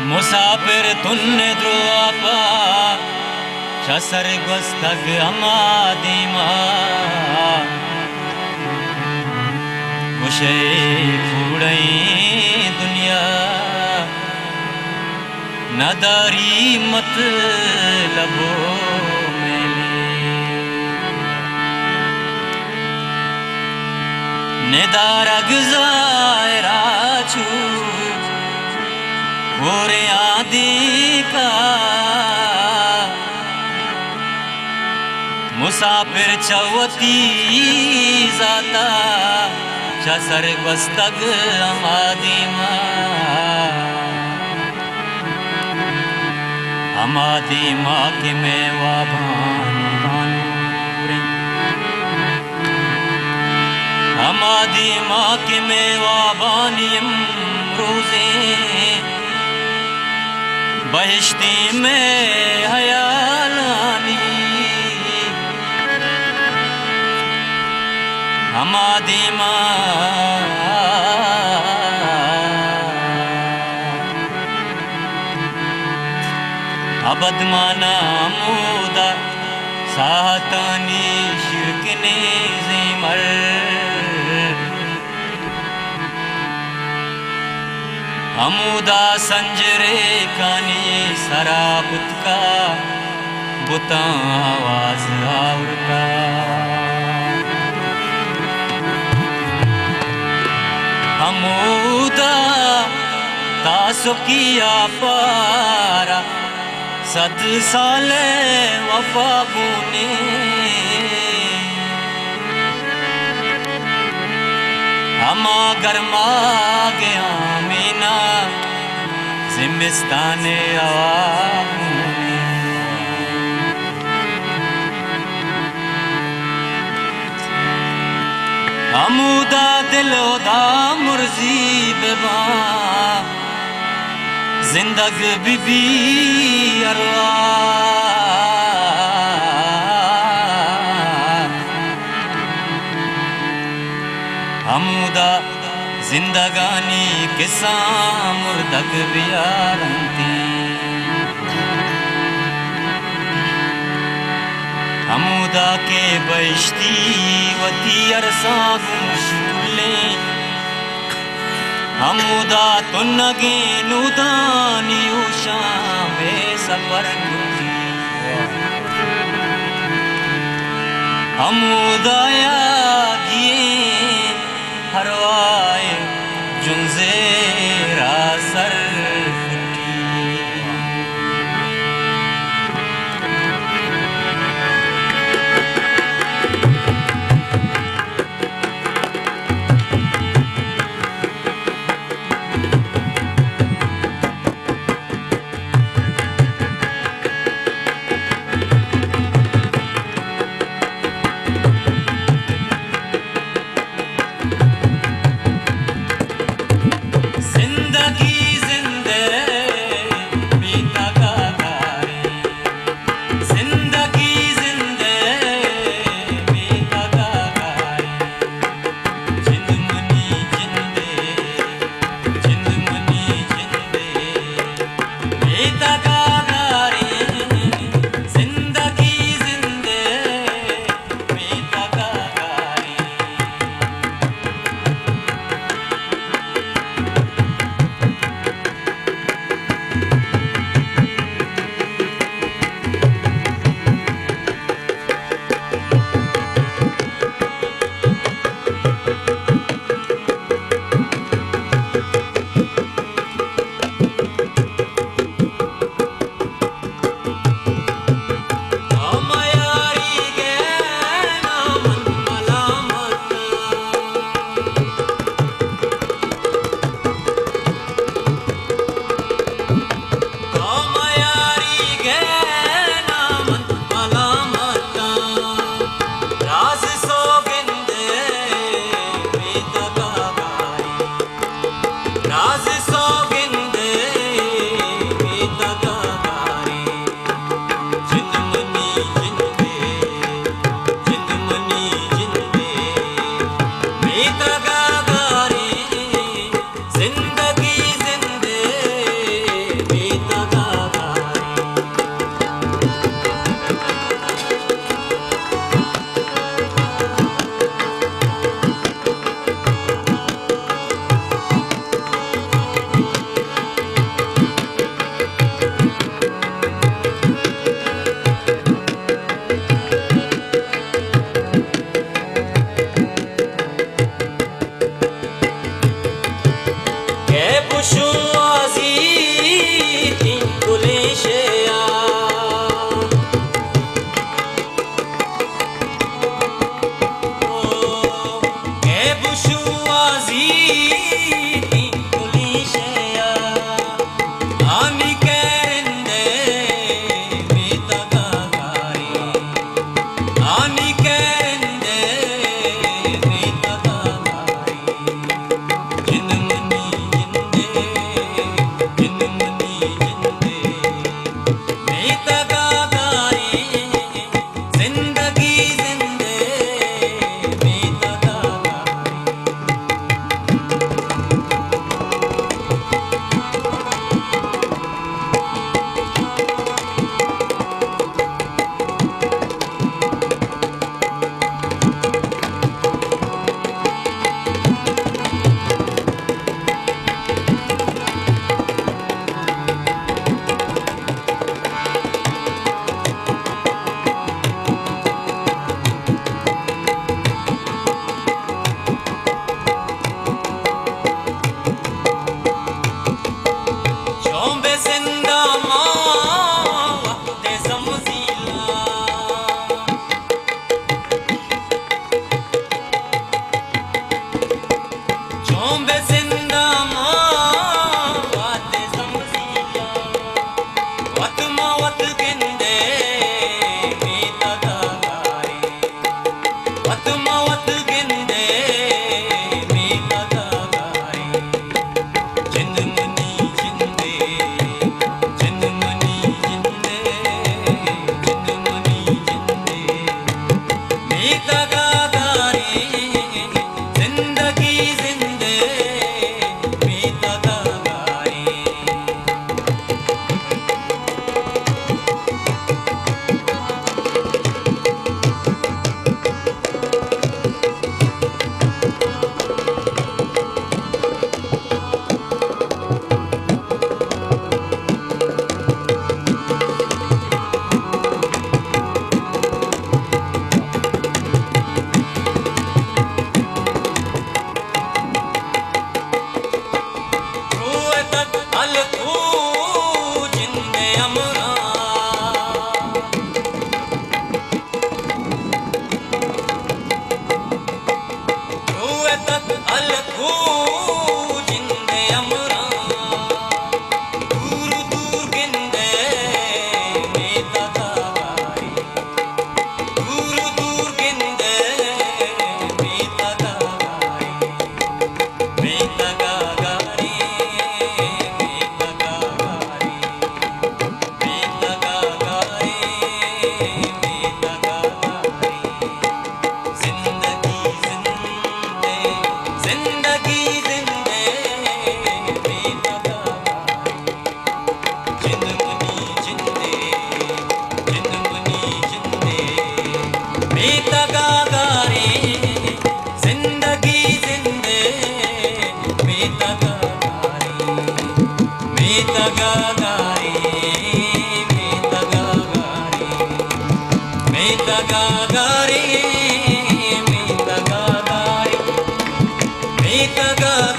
मुसाफिर तुन्ने द्रुआपा शसर गुस्तग अमादिमा मुशे फूड़ई दुनिया नदारी मत लबो मेले निदार गुजारा छू गोरे आदि का मुसाफिर चवती जाता शसर गुस्तग अमादिमा अमादिमा के मेवा भानुरे अमादिमा के मेवा बानियम रोजे बहिश्ती में हयालानी अमादिमा अबद माना अमूदा साहतानी शिरकने ज़िमर अमूदा संजरे कानी सरा बुत का बुता आवाज और का अमूदा तासुकिया पारा सद साले वफा बुने अमा गरमा गया मीना जिमिस्ताने आवाबुने अमूदा दिलोदा मुर्जी बेबा जिंदग बीबी अरवा अमूदा जिंदगानी किसा मुर्दग बियारंती अमूदा के बहिश्ती वती अरसा गुमशुले अमूदा तुन्नगे नुदानी उषा में सफर कुती अमूदा यागिए हरवाए जुंजेरा सर तगागारे मी तगागारे मी तगागारे मी तगागारे मी तगागारे